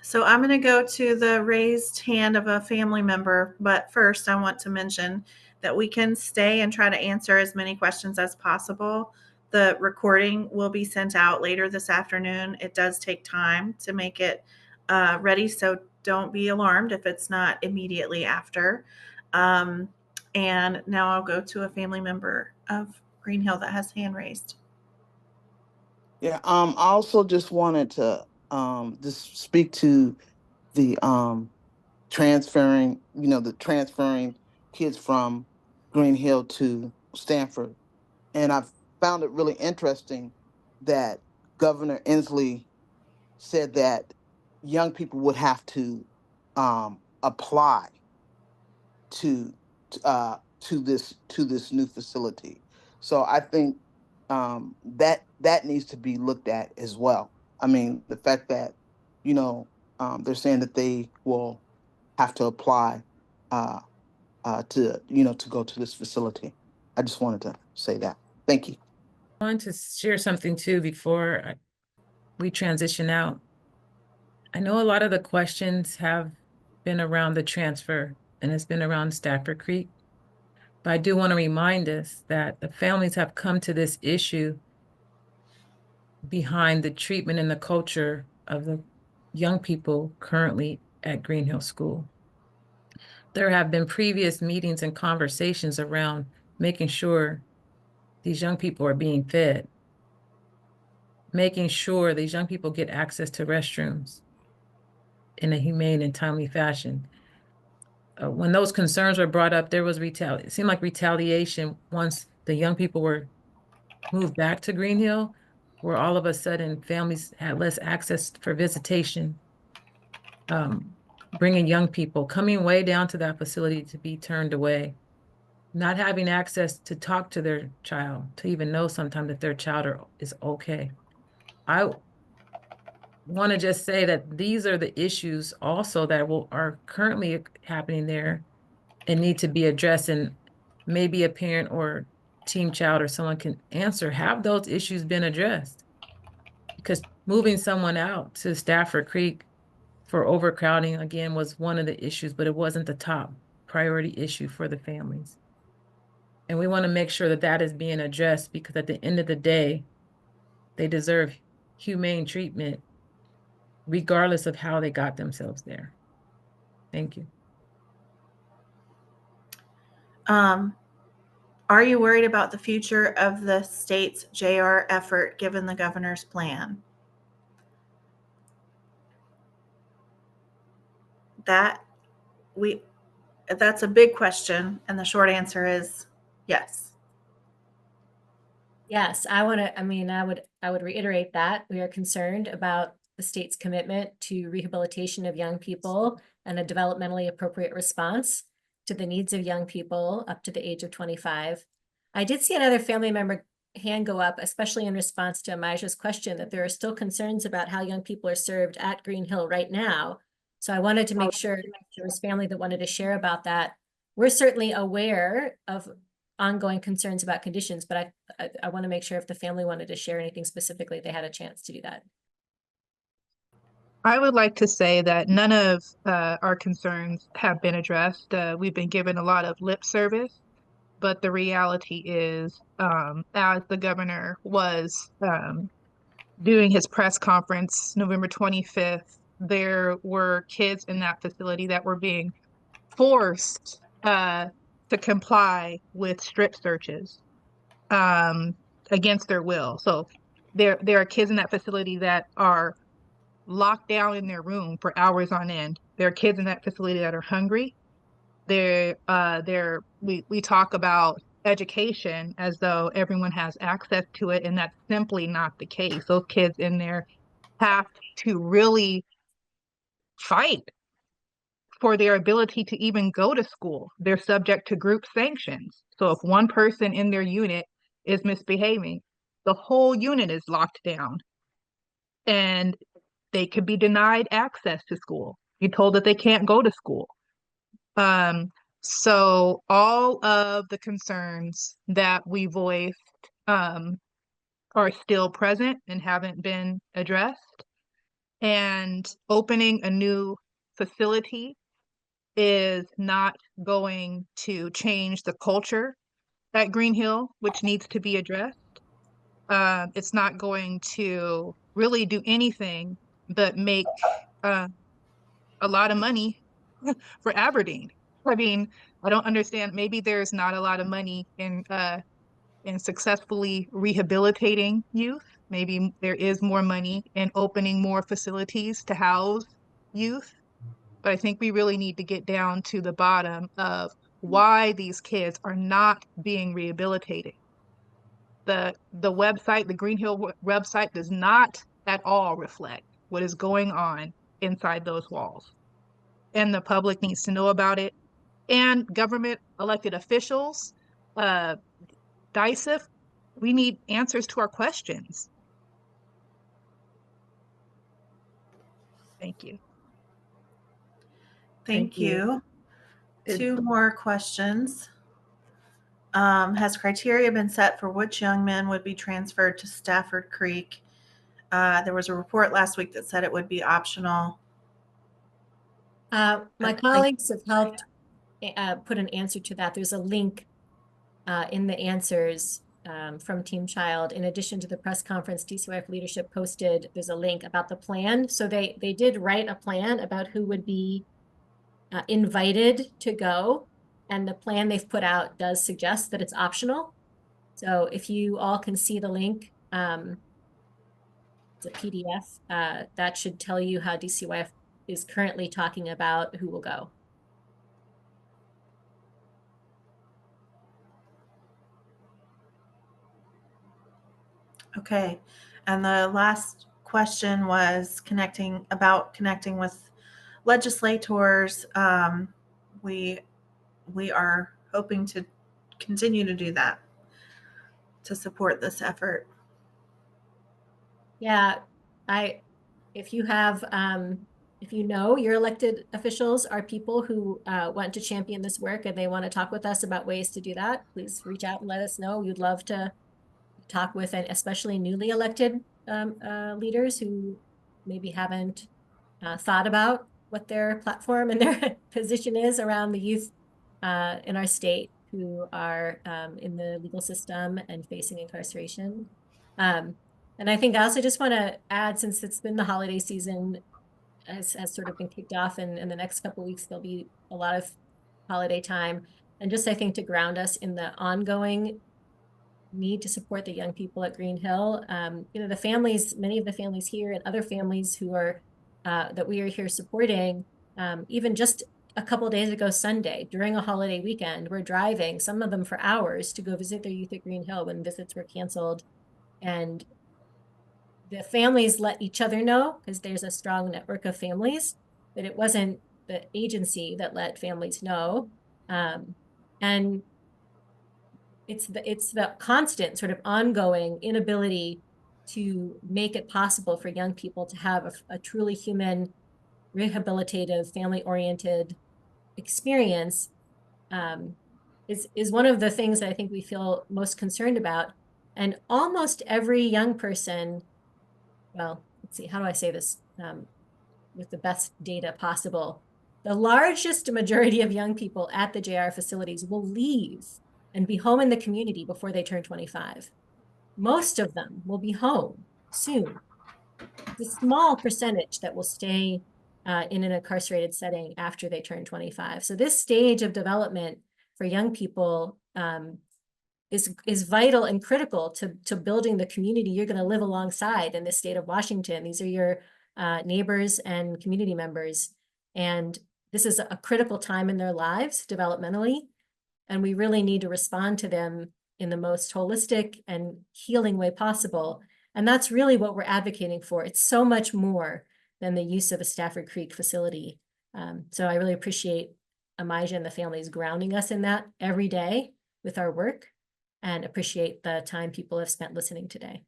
So I'm going to go to the raised hand of a family member, but first I want to mention that we can stay and try to answer as many questions as possible. The recording will be sent out later this afternoon. It does take time to make it ready, so don't be alarmed if it's not immediately after. And now I'll go to a family member of Green Hill that has hand raised. Yeah, I also just wanted to just speak to the transferring, the transferring kids from Green Hill to Stanford. And I found it really interesting that Governor Inslee said that young people would have to apply to this new facility. So I think that needs to be looked at as well. I mean, the fact that they're saying that they will have to apply to go to this facility. I just wanted to say that. Thank you. I want to share something too before we transition out. I know a lot of the questions have been around the transfer and it's been around Stafford Creek. But I do want to remind us that the families have come to this issue behind the treatment and the culture of the young people currently at Green Hill School. There have been previous meetings and conversations around making sure these young people are being fed, making sure these young people get access to restrooms in a humane and timely fashion. When those concerns were brought up, there was it seemed like retaliation once the young people were moved back to Green Hill, where all of a sudden families had less access for visitation, bringing young people, coming way down to that facility to be turned away, not having access to talk to their child, to even know sometimes that their child is okay. I want to just say that these are the issues also that are currently happening there and need to be addressed. And maybe a parent or TeamChild or someone can answer, have those issues been addressed? Because moving someone out to Stafford Creek for overcrowding, again, was one of the issues, but it wasn't the top priority issue for the families. And we want to make sure that that is being addressed, because at the end of the day, they deserve humane treatment regardless of how they got themselves there. Thank you. Are you worried about the future of the state's JR effort given the governor's plan? That's a big question, and the short answer is yes. Yes, I would reiterate that we are concerned about the state's commitment to rehabilitation of young people and a developmentally appropriate response to the needs of young people up to the age of 25. I did see another family member hand go up, especially in response to Amaja's question, that there are still concerns about how young people are served at Green Hill right now. So I wanted to make sure there was family that wanted to share about that. We're certainly aware of ongoing concerns about conditions, but I want to make sure if the family wanted to share anything specifically, they had a chance to do that. I would like to say that none of our concerns have been addressed. We've been given a lot of lip service, but the reality is, as the governor was doing his press conference November 25th, there were kids in that facility that were being forced to comply with strip searches against their will. So there are kids in that facility that are locked down in their room for hours on end. There are kids in that facility that are hungry. We talk about education as though everyone has access to it, and that's simply not the case. Those kids in there have to really fight for their ability to even go to school. They're subject to group sanctions. So if one person in their unit is misbehaving, the whole unit is locked down, and they could be denied access to school. You're told that they can't go to school. So all of the concerns that we voiced are still present and haven't been addressed. And opening a new facility is not going to change the culture at Green Hill, which needs to be addressed. It's not going to really do anything but make a lot of money for Aberdeen. I mean, I don't understand. Maybe there's not a lot of money in successfully rehabilitating youth. Maybe there is more money in opening more facilities to house youth. But I think we really need to get down to the bottom of why these kids are not being rehabilitated. The website, the Green Hill website, does not at all reflect what is going on inside those walls. And the public needs to know about it. And government elected officials, DCYF, we need answers to our questions. Thank you. Thank you. Two more questions. Has criteria been set for which young men would be transferred to Stafford Creek? There was a report last week that said it would be optional. My colleagues have helped put an answer to that. There's a link in the answers from TeamChild. In addition to the press conference DCYF leadership posted, there's a link about the plan. So they did write a plan about who would be invited to go. And the plan they've put out does suggest that it's optional. So if you all can see the link, it's a PDF, that should tell you how DCYF is currently talking about who will go. Okay. And the last question was connecting with legislators. We are hoping to continue to do that to support this effort. Yeah, if you have, if you know your elected officials are people who want to champion this work and they want to talk with us about ways to do that, please reach out and let us know. We'd love to talk with, and especially newly elected leaders who maybe haven't thought about what their platform and their position is around the youth in our state who are in the legal system and facing incarceration. And I think I also just want to add, since it's been the holiday season, has sort of been kicked off, and in the next couple of weeks, there'll be a lot of holiday time. And just, I think, to ground us in the ongoing need to support the young people at Green Hill. You know, the families, many of the families here and other families who are, that we are here supporting, even just a couple of days ago, Sunday, during a holiday weekend, we're driving, some of them for hours, to go visit their youth at Green Hill when visits were canceled. And the families let each other know, because there's a strong network of families, but it wasn't the agency that let families know. And it's the constant sort of ongoing inability to make it possible for young people to have a truly human, rehabilitative, family-oriented experience is one of the things that I think we feel most concerned about. And almost every young person, well, let's see, how do I say this with the best data possible? The largest majority of young people at the JR facilities will leave and be home in the community before they turn 25. Most of them will be home soon. It's a small percentage that will stay in an incarcerated setting after they turn 25. So this stage of development for young people is vital and critical to building the community you're going to live alongside in the state of Washington. These are your neighbors and community members. And this is a critical time in their lives developmentally. And we really need to respond to them in the most holistic and healing way possible. And that's really what we're advocating for. It's so much more than the use of a Stafford Creek facility. So I really appreciate Amijah and the families grounding us in that every day with our work, and appreciate the time people have spent listening today.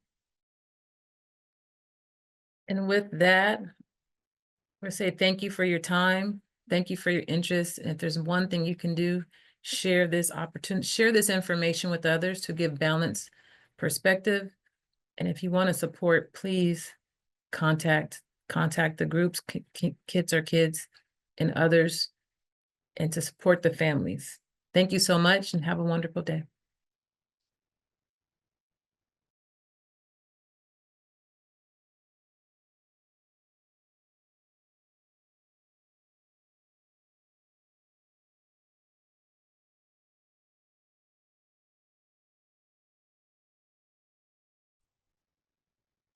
And with that, I'm gonna say thank you for your time. Thank you for your interest. And if there's one thing you can do, share this opportunity, share this information with others to give balanced perspective. And if you want to support, please contact the groups, KidsAreKids and others, and to support the families. Thank you so much and have a wonderful day.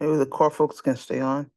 Maybe the core folks can stay on.